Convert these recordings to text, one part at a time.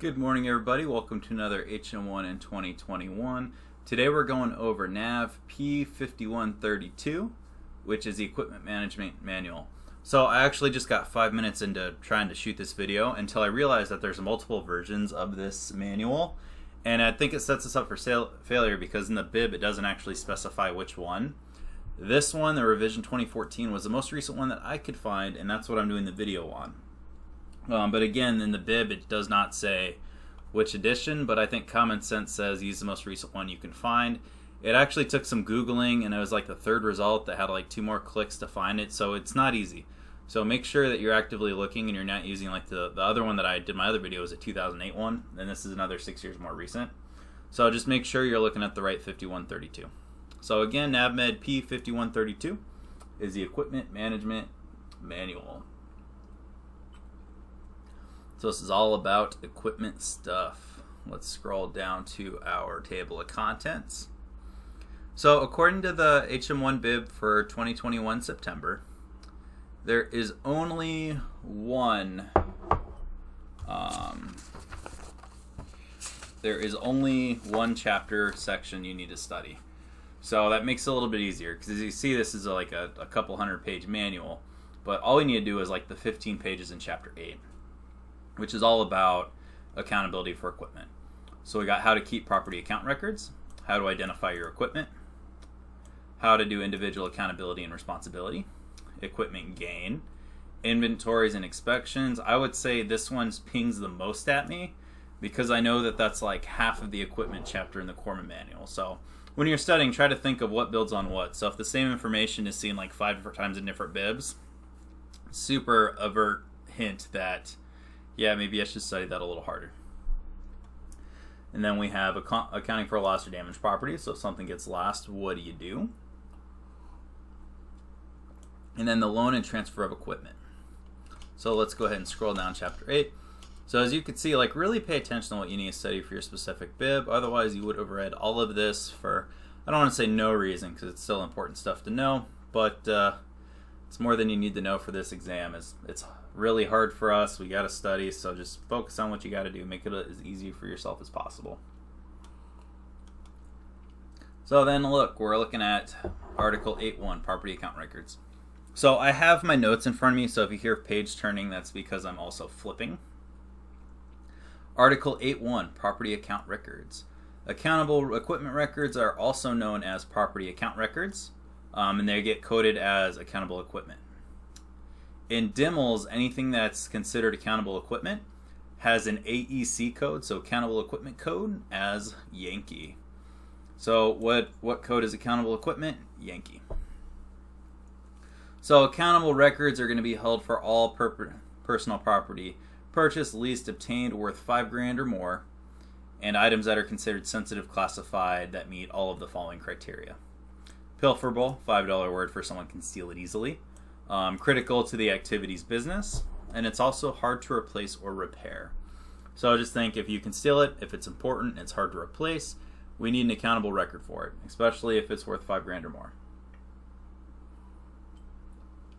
Good morning, everybody. Welcome to another HM1 in 2021. Today we're going over NAV P5132, which is the Equipment Management Manual. So I actually just got 5 minutes into trying to shoot this video until I realized that there's multiple versions of this manual, and I think it sets us up for failure because in the bib it doesn't actually specify which one. This one, the revision 2014, was the most recent one that I could find, and that's what I'm doing the video on. But again, in the bib, it does not say which edition, but I think common sense says use the most recent one you can find. It actually took some Googling, and it was like the third result that had like 2 more clicks to find it, so it's not easy. So make sure that you're actively looking and you're not using like the other one that I did my other video was a 2008 one, and this is another 6 years more recent. So just make sure you're looking at the right 5132. So again, NAVMed P5132 is the Equipment Management Manual. So this is all about equipment stuff. Let's scroll down to our table of contents. So according to the HM1 bib for 2021 September, there is only one chapter section you need to study. So that makes it a little bit easier because as you see, this is like a couple 100-page manual, but all we need to do is like the 15 pages in chapter 8. Which is all about accountability for equipment. So we got how to keep property account records, how to identify your equipment, how to do individual accountability and responsibility, equipment gain, inventories and inspections. I would say this one pings the most at me because I know that that's like half of the equipment chapter in the Corpsman manual. So when you're studying, try to think of what builds on what. So if the same information is seen like 5 different times in different bibs, super avert hint that yeah, maybe I should study that a little harder. And then we have accounting for loss or damaged property. So if something gets lost, what do you do? And then the loan and transfer of equipment. So let's go ahead and scroll down chapter 8. So as you can see, like really pay attention to what you need to study for your specific bib. Otherwise, you would have read all of this for, I don't want to say no reason because it's still important stuff to know, but it's more than you need to know for this exam. It's really hard for us. We got to study, so just focus on what you got to do. Make it as easy for yourself as possible. So then look, we're looking at Article 8.1, Property Account Records. So I have my notes in front of me, so if you hear page turning, that's because I'm also flipping. Article 8.1, Property Account Records. Accountable equipment records are also known as property account records, and they get coded as accountable equipment. In DMLSS, anything that's considered accountable equipment has an AEC code, so accountable equipment code, as Yankee. So what code is accountable equipment? Yankee. So accountable records are going to be held for all personal property purchased, leased, obtained worth $5,000 or more, and items that are considered sensitive classified that meet all of the following criteria. Pilferable, $5 word for someone can steal it easily. Critical to the activity's business, and it's also hard to replace or repair. So just think if you can steal it, if it's important, it's hard to replace, we need an accountable record for it, especially if it's worth $5,000 or more.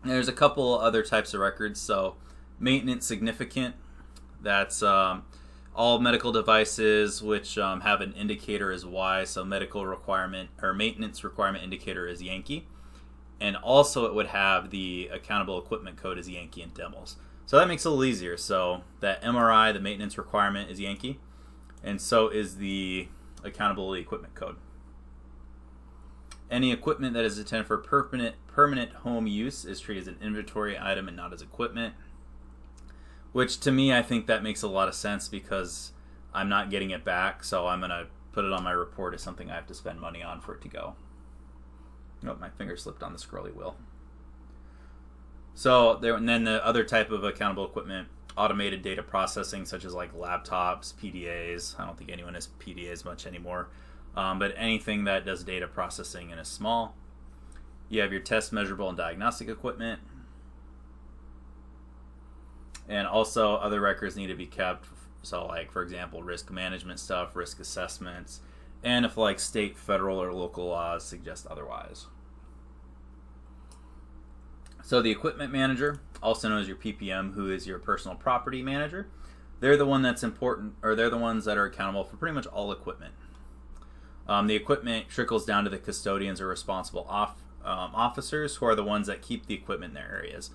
And there's a couple other types of records. So maintenance significant, that's all medical devices which have an indicator as Y, so medical requirement or maintenance requirement indicator is Yankee. And also it would have the accountable equipment code as Yankee and DMLSS. So that makes it a little easier. So that MRI, the maintenance requirement, is Yankee. And so is the accountability equipment code. Any equipment that is intended for permanent home use is treated as an inventory item and not as equipment. Which to me, I think that makes a lot of sense because I'm not getting it back. So I'm going to put it on my report as something I have to spend money on for it to go. Oh, my finger slipped on the scrolly wheel. So there, and then the other type of accountable equipment, automated data processing, such as like laptops, PDAs. I don't think anyone has PDAs much anymore, but anything that does data processing and is small. You have your test, measurable, and diagnostic equipment, and also other records need to be kept. So, like for example, risk management stuff, risk assessments. And if like state, federal, or local laws suggest otherwise. So the equipment manager, also known as your PPM, who is your personal property manager. they're the one that's important, or they're the ones that are accountable for pretty much all equipment. The equipment trickles down to the custodians or responsible officers, who are the ones that keep the equipment in their areas.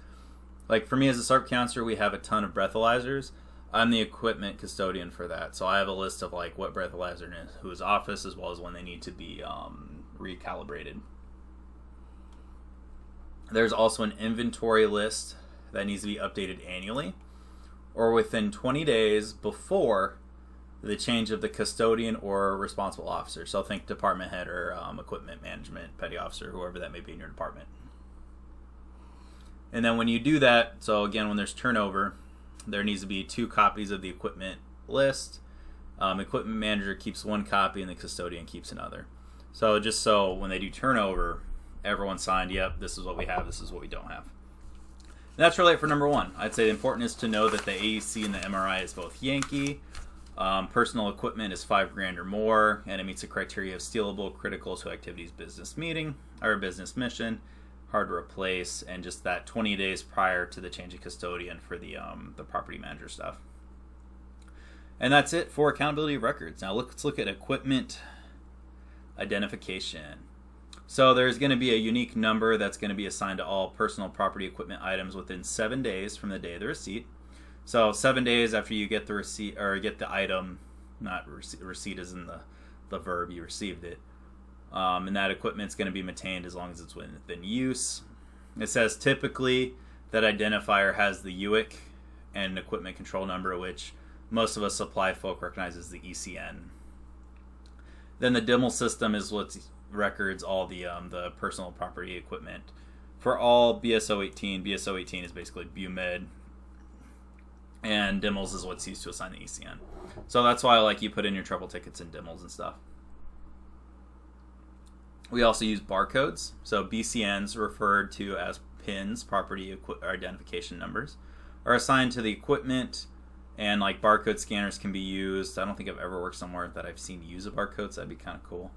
Like for me as a SARP counselor, we have a ton of breathalyzers. I'm the equipment custodian for that, so I have a list of like what breathalyzer is, whose office, as well as when they need to be recalibrated. There's also an inventory list that needs to be updated annually, or within 20 days before the change of the custodian or responsible officer. So think department head or equipment management, petty officer, whoever that may be in your department. And then when you do that, so again, when there's turnover, there needs to be 2 copies of the equipment list. Equipment manager keeps 1 copy and the custodian keeps another. So just so when they do turnover, everyone signed, yep, this is what we have, this is what we don't have. And that's really it for number 1. I'd say the important is to know that the AEC and the MRI is both Yankee. Personal equipment is $5,000 or more, and it meets the criteria of stealable, critical to activities business meeting or business mission, hard to replace, and just that 20 days prior to the change of custodian for the property manager stuff. And that's it for accountability records. Now let's look at equipment identification. So there's going to be a unique number that's going to be assigned to all personal property equipment items within 7 days from the day of the receipt. So 7 days after you get the receipt, or get the item, not receipt is in the verb, you received it. And that equipment's going to be maintained as long as it's within use. It says typically that identifier has the UIC and equipment control number, which most of us supply folk recognize as the ECN. Then the DML system is what records all the personal property equipment for all BSO 18. BSO 18 is basically BUMED, and DMLS is what's used to assign the ECN. So that's why like you put in your trouble tickets and DMLS and stuff. We also use barcodes. So BCNs, referred to as PINs, property identification numbers, are assigned to the equipment, and like barcode scanners can be used. I don't think I've ever worked somewhere that I've seen use a barcode, so that'd be kind of cool.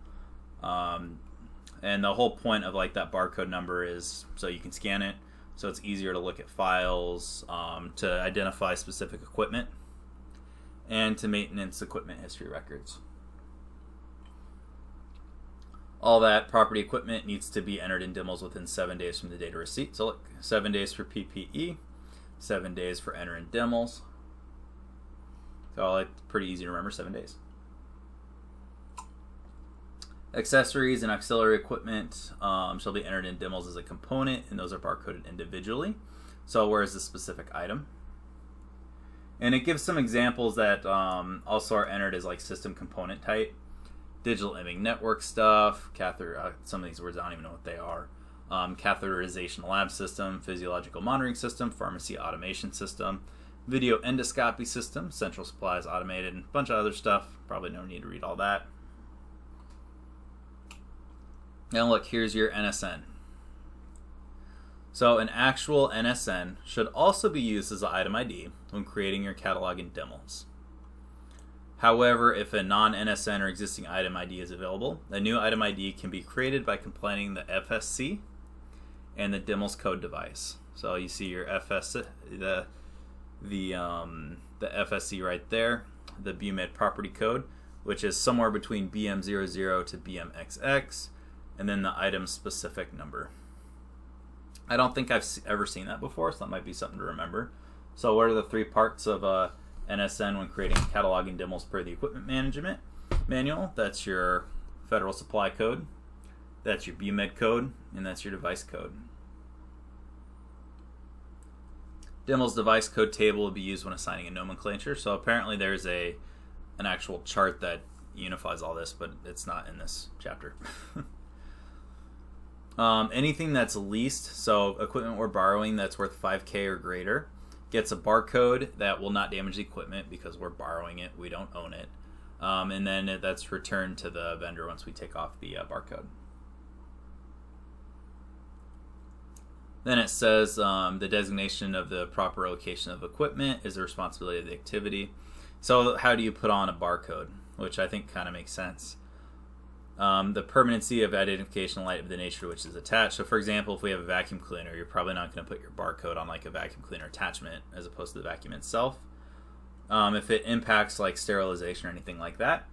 And the whole point of like that barcode number is so you can scan it, so it's easier to look at files, to identify specific equipment, and to maintenance equipment history records. All that property equipment needs to be entered in DMLS within 7 days from the date of receipt. So look, 7 days for PPE, 7 days for entering DMLS. So like pretty easy to remember, 7 days. Accessories and auxiliary equipment shall be entered in DMLS as a component, and those are barcoded individually. So where is the specific item? And it gives some examples that also are entered as like system component type. Digital imaging network stuff, some of these words I don't even know what they are. Catheterization lab system, physiological monitoring system, pharmacy automation system, video endoscopy system, central supplies automated, and a bunch of other stuff. Probably no need to read all that. And look, here's your NSN. So an actual NSN should also be used as an item ID when creating your catalog in DMLS. However, if a non-NSN or existing item ID is available, a new item ID can be created by completing the FSC and the DMLS code device. So you see your the FSC right there, the BUMED property code, which is somewhere between BM00 to BMXX, and then the item specific number. I don't think I've ever seen that before, so that might be something to remember. So what are the 3 parts of NSN when creating a catalog in DMLS per the equipment management manual? That's your federal supply code, that's your BUMED code, and that's your device code. DMLS device code table will be used when assigning a nomenclature. So apparently there's an actual chart that unifies all this, but it's not in this chapter. Anything that's leased, so equipment we're borrowing that's worth $5,000 or greater, gets a barcode that will not damage the equipment because we're borrowing it, we don't own it. And then that's returned to the vendor once we take off the barcode. Then it says the designation of the proper location of equipment is the responsibility of the activity. So how do you put on a barcode? Which I think kind of makes sense. The permanency of identification in light of the nature to which is attached. So for example, if we have a vacuum cleaner, you're probably not going to put your barcode on like a vacuum cleaner attachment as opposed to the vacuum itself. if it impacts like sterilization or anything like that.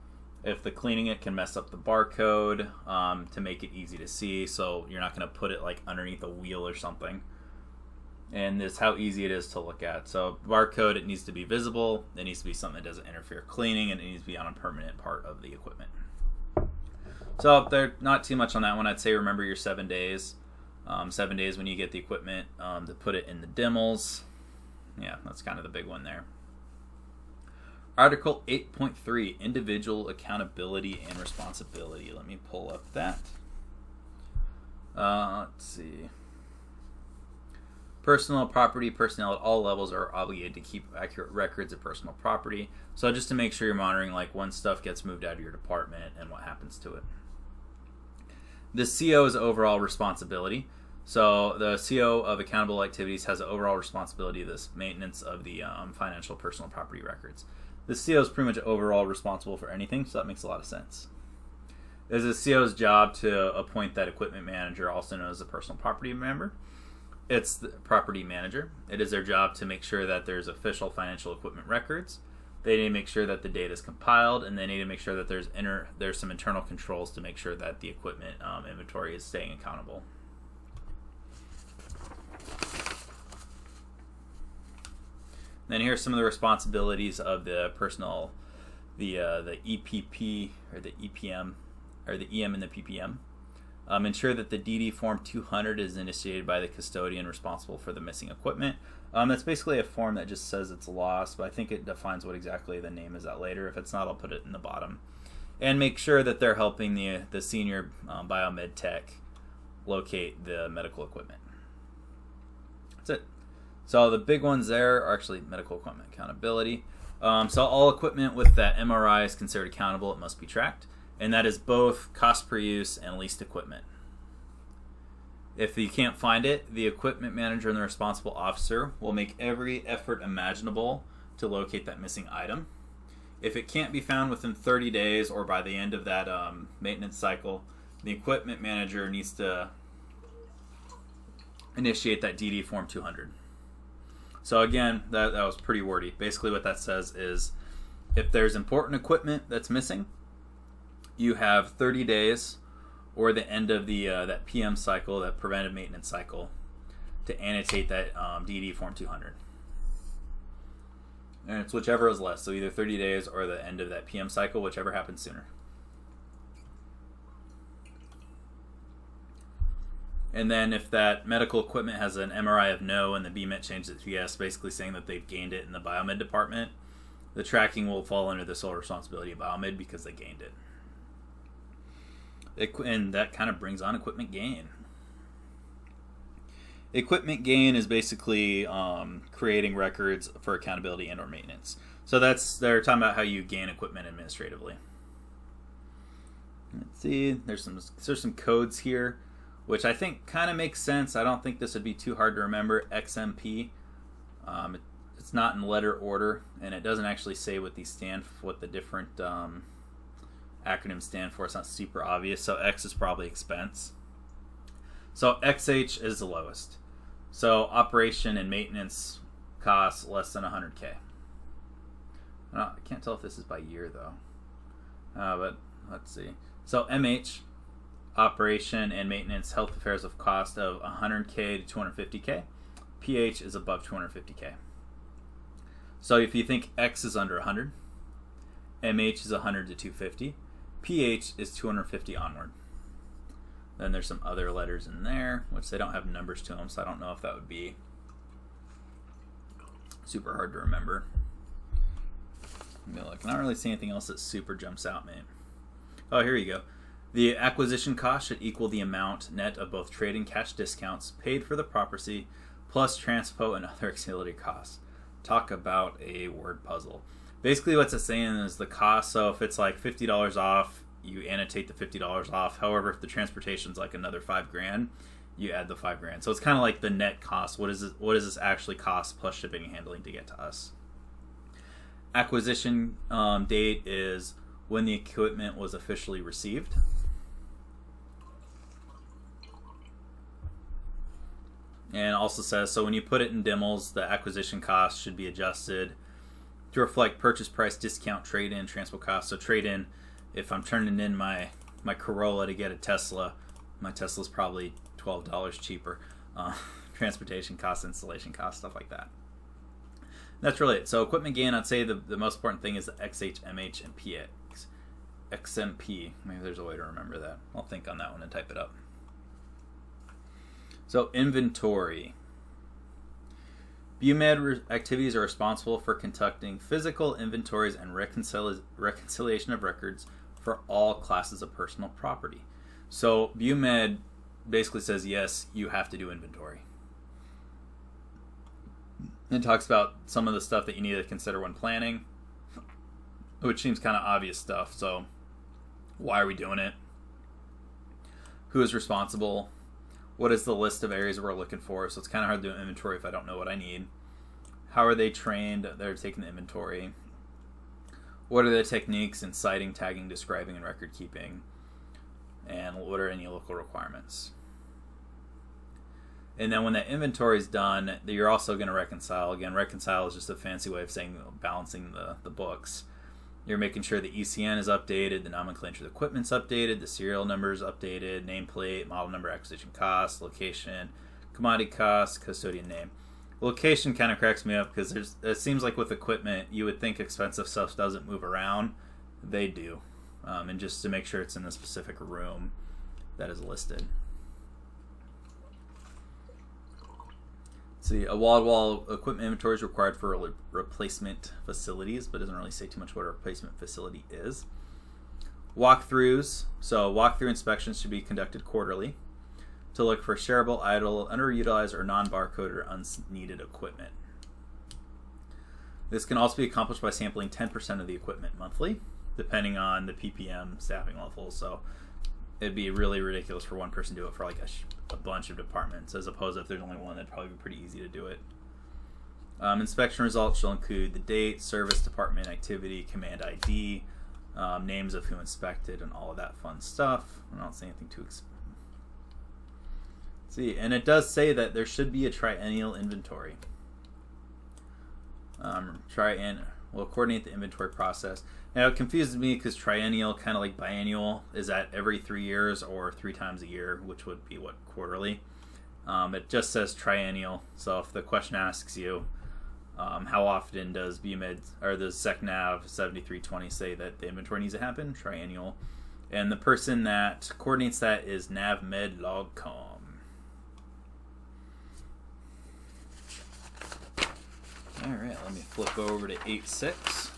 If the cleaning it can mess up the barcode to make it easy to see, so you're not going to put it like underneath a wheel or something. And this is how easy it is to look at. So barcode, it needs to be visible. It needs to be something that doesn't interfere cleaning, and it needs to be on a permanent part of the equipment. So there's not too much on that one. I'd say remember your 7 days. 7 days when you get the equipment to put it in the DMLs. Yeah, that's kind of the big one there. Article 8.3, Individual Accountability and Responsibility. Let me pull up that. Let's see. Personal property personnel at all levels are obligated to keep accurate records of personal property. So just to make sure you're monitoring like when stuff gets moved out of your department and what happens to it. The CO's overall responsibility. So the CO of accountable activities has the overall responsibility of this maintenance of the financial personal property records. The CO is pretty much overall responsible for anything, so that makes a lot of sense. It is the CO's job to appoint that equipment manager, also known as a personal property member. It's the property manager. It is their job to make sure that there's official financial equipment records. They need to make sure that the data is compiled, and they need to make sure that there's some internal controls to make sure that the equipment inventory is staying accountable. Then here's some of the responsibilities of the personnel, the EPP or the EPM or the EM and the PPM. Ensure that the DD Form 200 is initiated by the custodian responsible for the missing equipment. That's basically a form that just says it's lost, but I think it defines what exactly the name is at later. If it's not, I'll put it in the bottom. And make sure that they're helping the senior biomed tech locate the medical equipment. That's it. So the big ones there are actually medical equipment accountability. So all equipment with that MRI is considered accountable. It must be tracked. And that is both cost per use and leased equipment. If you can't find it, the equipment manager and the responsible officer will make every effort imaginable to locate that missing item. If it can't be found within 30 days or by the end of that maintenance cycle, the equipment manager needs to initiate that DD Form 200. So again, that was pretty wordy. Basically what that says is if there's important equipment that's missing, you have 30 days or the end of the that PM cycle, that preventive maintenance cycle, to annotate that DD Form 200. And it's whichever is less, so either 30 days or the end of that PM cycle, whichever happens sooner. And then if that medical equipment has an MRI of no and the BMET changes it to yes, basically saying that they've gained it in the biomed department, the tracking will fall under the sole responsibility of biomed because they gained it. And that kind of brings on equipment gain. Equipment gain is basically creating records for accountability and or maintenance. So they're talking about how you gain equipment administratively. Let's see, there's some codes here, which I think kind of makes sense. I don't think this would be too hard to remember. XMP, it's not in letter order, and it doesn't actually say what these stand for, what the different acronyms stand for. It's not super obvious. So X is probably expense. So XH is the lowest. So operation and maintenance costs less than 100K. I can't tell if this is by year though. But let's see. So MH, operation and maintenance health affairs of cost of 100K to 250K. PH is above 250K. So if you think X is under 100, MH is 100 to 250, PH is 250 onward. Then there's some other letters in there, which they don't have numbers to them, so I don't know if that would be super hard to remember. I can't really see anything else that super jumps out, man. Oh, here you go. The acquisition cost should equal the amount net of both trade and cash discounts paid for the property, plus transpo and other auxiliary costs. Talk about a word puzzle. Basically what it's saying is the cost, so if it's like $50 off, you annotate the $50 off. However, if the transportation's like another $5,000, you add the $5,000. So it's kind of like the net cost. What does this actually cost plus shipping and handling to get to us? Acquisition date is when the equipment was officially received. And also says, so when you put it in DMLs, the acquisition cost should be adjusted to reflect purchase price, discount, trade-in, transport costs. So trade-in, if I'm turning in my Corolla to get a Tesla, my Tesla's probably $12 cheaper. Transportation costs, installation costs, stuff like that. That's really it. So equipment gain, I'd say the most important thing is the XH, MH, and PX. XMP. Maybe there's a way to remember that. I'll think on that one and type it up. So inventory. BUMED activities are responsible for conducting physical inventories and reconciliation of records for all classes of personal property. So BUMED basically says, yes, you have to do inventory. It talks about some of the stuff that you need to consider when planning, which seems kind of obvious stuff. So why are we doing it? Who is responsible? What is the list of areas we're looking for? So it's kind of hard to do inventory if I don't know what I need. How are they trained? They're taking the inventory. What are the techniques in citing, tagging, describing, and record keeping? And what are any local requirements? And then when that inventory is done, you're also going to reconcile. Again, reconcile is just a fancy way of saying balancing the books. You're making sure the ECN is updated, the nomenclature of the equipment's updated, the serial number is updated, nameplate, model number, acquisition cost, location, commodity cost, custodian name. Location kind of cracks me up because it seems like with equipment, you would think expensive stuff doesn't move around. They do. And just to make sure it's in a specific room that is listed. See, a wall-to-wall equipment inventory is required for replacement facilities, but doesn't really say too much what a replacement facility is. Walkthroughs. So walkthrough inspections should be conducted quarterly to look for shareable, idle, underutilized, or non-barcode or unneeded equipment. This can also be accomplished by sampling 10% of the equipment monthly, depending on the PPM staffing level. So it'd be really ridiculous for one person to do it for like a bunch of departments, as opposed to if there's only one, that'd probably be pretty easy to do it. Inspection results shall include the date, service, department, activity, command ID, names of who inspected, and all of that fun stuff. I don't say anything too see, and it does say that there should be a triennial inventory. Will coordinate the inventory process. Now it confuses me because triennial, kind of like biannual, is at every 3 years or 3 times a year, which would be what, quarterly. It just says triennial. So if the question asks you, how often does BUMED or the SECNAV 7320 say that the inventory needs to happen? Triennial. And the person that coordinates that is NavMedLogCom. All right, let me flip over to 8.6.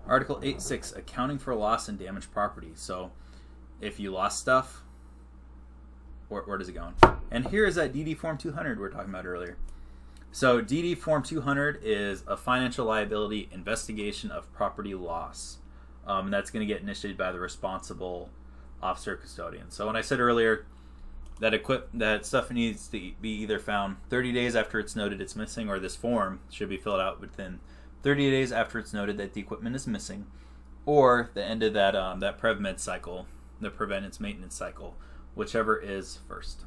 Article 8.6, accounting for loss and damaged property. So if you lost stuff, where does it go? And here is that DD Form 200 we were talking about earlier. So DD Form 200 is a financial liability investigation of property loss. That's going to get initiated by the responsible officer or custodian. So when I said earlier that stuff needs to be either found 30 days after it's noted it's missing, or this form should be filled out within 30 days after it's noted that the equipment is missing, or the end of that PrevMed cycle, the preventative maintenance cycle, whichever is first.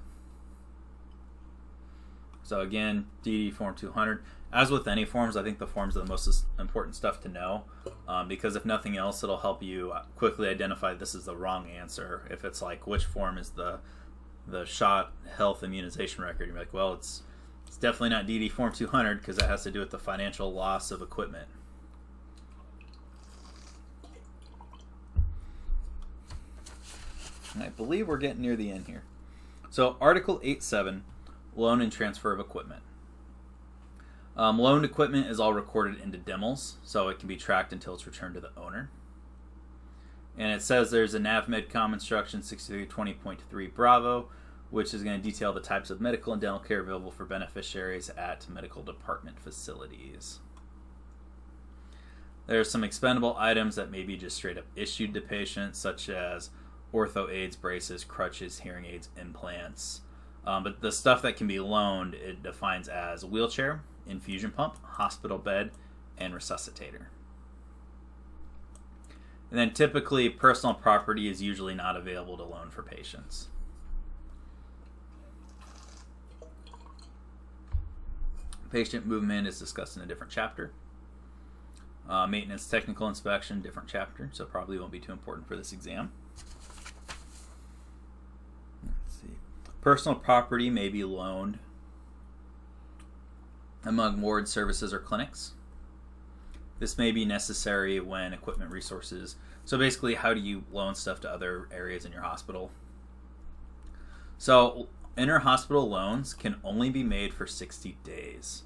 So again, DD Form 200. As with any forms, I think the forms are the most important stuff to know, because if nothing else, it'll help you quickly identify this is the wrong answer. If it's like, which form is the shot health immunization record, you're like, well, it's definitely not DD Form 200 because that has to do with the financial loss of equipment. And I believe we're getting near the end here. So Article 8.7, loan and transfer of equipment. Loaned equipment is all recorded into DMLSS, so it can be tracked until it's returned to the owner. And it says there's a NavMedCom instruction 6320.3 Bravo, which is going to detail the types of medical and dental care available for beneficiaries at medical department facilities. There's some expendable items that may be just straight up issued to patients, such as ortho aids, braces, crutches, hearing aids, implants. But the stuff that can be loaned, it defines as wheelchair, infusion pump, hospital bed, and resuscitator. And then typically personal property is usually not available to loan for patients. Patient movement is discussed in a different chapter. Maintenance technical inspection, different chapter, so probably won't be too important for this exam. Let's see. Personal property may be loaned among ward services or clinics. This may be necessary when equipment resources. So basically, how do you loan stuff to other areas in your hospital? So inter-hospital loans can only be made for 60 days.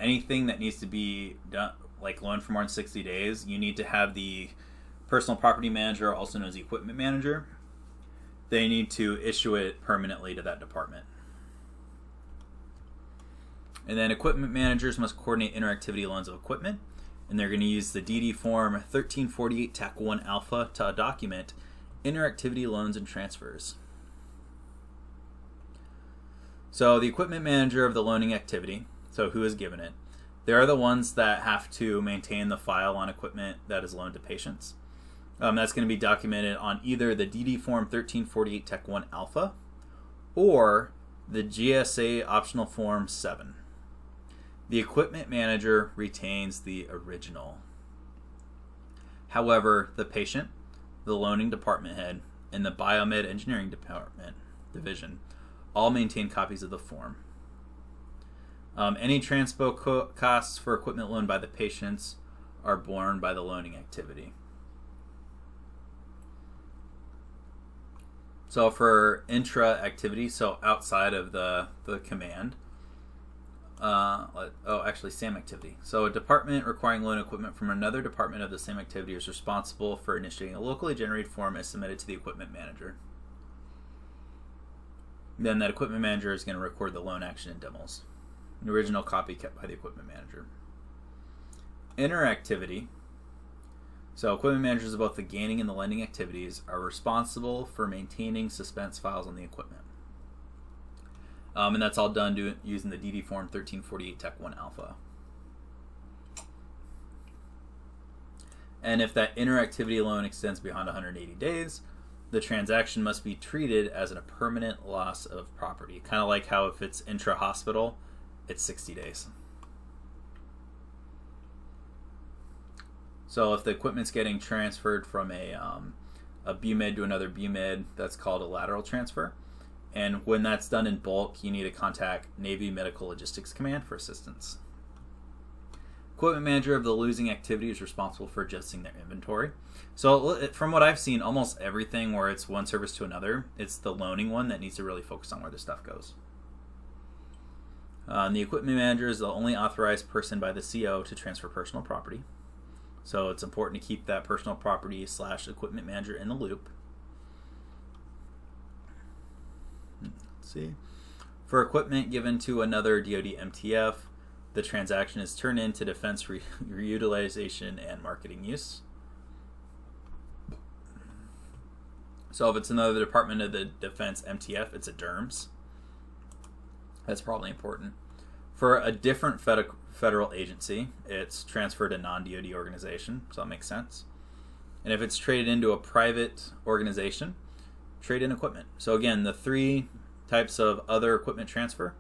Anything that needs to be done, like loaned for more than 60 days, you need to have the personal property manager, also known as the equipment manager. They need to issue it permanently to that department. And then equipment managers must coordinate interactivity loans of equipment, and they're going to use the DD form 1348 TAC 1 alpha to document interactivity loans and transfers. So the equipment manager of the loaning activity, so who is given it, they are the ones that have to maintain the file on equipment that is loaned to patients. That's going to be documented on either the DD form 1348 TAC 1 alpha or the GSA optional form 7. The equipment manager retains the original. However, the patient, the loaning department head, and the biomed engineering division all maintain copies of the form. Any transpo costs for equipment loaned by the patients are borne by the loaning activity. So for intra activity, so outside of the command, SAM activity. So a department requiring loan equipment from another department of the same activity is responsible for initiating a locally generated form as submitted to the equipment manager. Then that equipment manager is going to record the loan action in demos. An original copy kept by the equipment manager. Interactivity. So equipment managers of both the gaining and the lending activities are responsible for maintaining suspense files on the equipment. And that's all done using the DD form 1348 TAC 1 alpha. And if that interactivity loan extends beyond 180 days, the transaction must be treated as a permanent loss of property. Kind of like how if it's intra-hospital, it's 60 days. So if the equipment's getting transferred from a BUMED to another BUMED, that's called a lateral transfer. And when that's done in bulk, you need to contact Navy Medical Logistics Command for assistance. Equipment manager of the losing activity is responsible for adjusting their inventory. So from what I've seen, almost everything where it's one service to another, it's the loaning one that needs to really focus on where the stuff goes. The equipment manager is the only authorized person by the CO to transfer personal property. So it's important to keep that personal property / equipment manager in the loop. Let's see. For equipment given to another DODMTF, the transaction is turned into defense reutilization and marketing use. So if it's another department of the defense MTF, it's a DRMS. That's probably important. For a different federal agency, it's transferred to Non-DOD Organization, so that makes sense. And if it's traded into a private organization, trade in equipment. So again, the three types of other equipment transfer: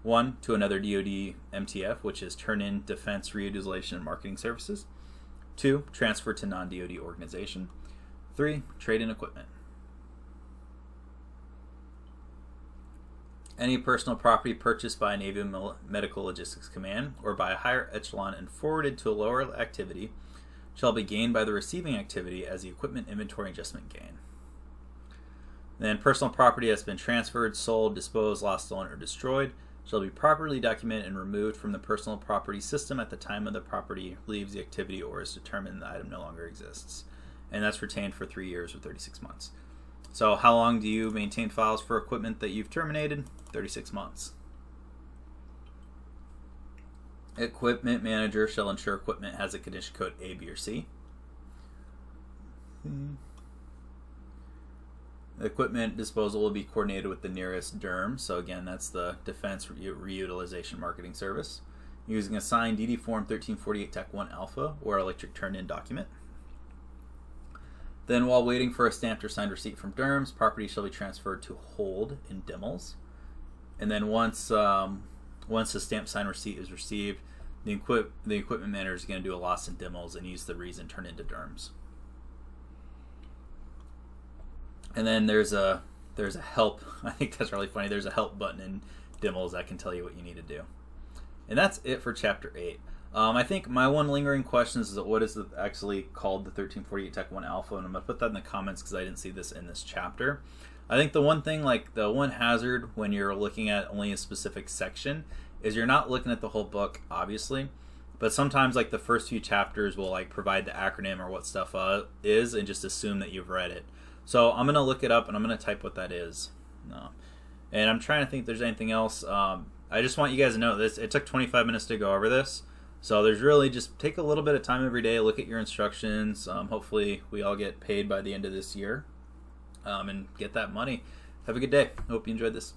1, to another DOD MTF, which is turn in defense reutilization and marketing services; 2, transfer to non-DOD organization; 3, trade in equipment. Any personal property purchased by a Navy Medical Logistics Command or by a higher echelon and forwarded to a lower activity shall be gained by the receiving activity as the equipment inventory adjustment gain. Then personal property has been transferred, sold, disposed, lost, stolen, or destroyed shall be properly documented and removed from the personal property system at the time of the property leaves the activity or is determined the item no longer exists. And that's retained for 3 years or 36 months. So how long do you maintain files for equipment that you've terminated? 36 months. Equipment manager shall ensure equipment has a condition code A, B, or C. Equipment disposal will be coordinated with the nearest DRMS. So again, that's the Defense Reutilization Marketing Service, using a signed DD form 1348 TAC 1 alpha or electric turn-in document. Then while waiting for a stamped or signed receipt from DRMS, property shall be transferred to hold in DMLSS. And then once once the stamp sign receipt is received, the equipment manager is going to do a loss in DMLs and use the reason turn into DRMS. And then there's a help. I think that's really funny. There's a help button in DMLs that can tell you what you need to do. And that's it for Chapter 8. I think my one lingering question is what is actually called the 1348 Tech 1 Alpha, and I'm going to put that in the comments because I didn't see this in this chapter. I think the one thing, like the one hazard when you're looking at only a specific section is you're not looking at the whole book, obviously, but sometimes like the first few chapters will like provide the acronym or what stuff is and just assume that you've read it. So I'm going to look it up and I'm going to type what that is. And I'm trying to think if there's anything else. I just want you guys to know this. It took 25 minutes to go over this. So there's really just take a little bit of time every day, look at your instructions. Hopefully we all get paid by the end of this year and get that money. Have a good day. Hope you enjoyed this.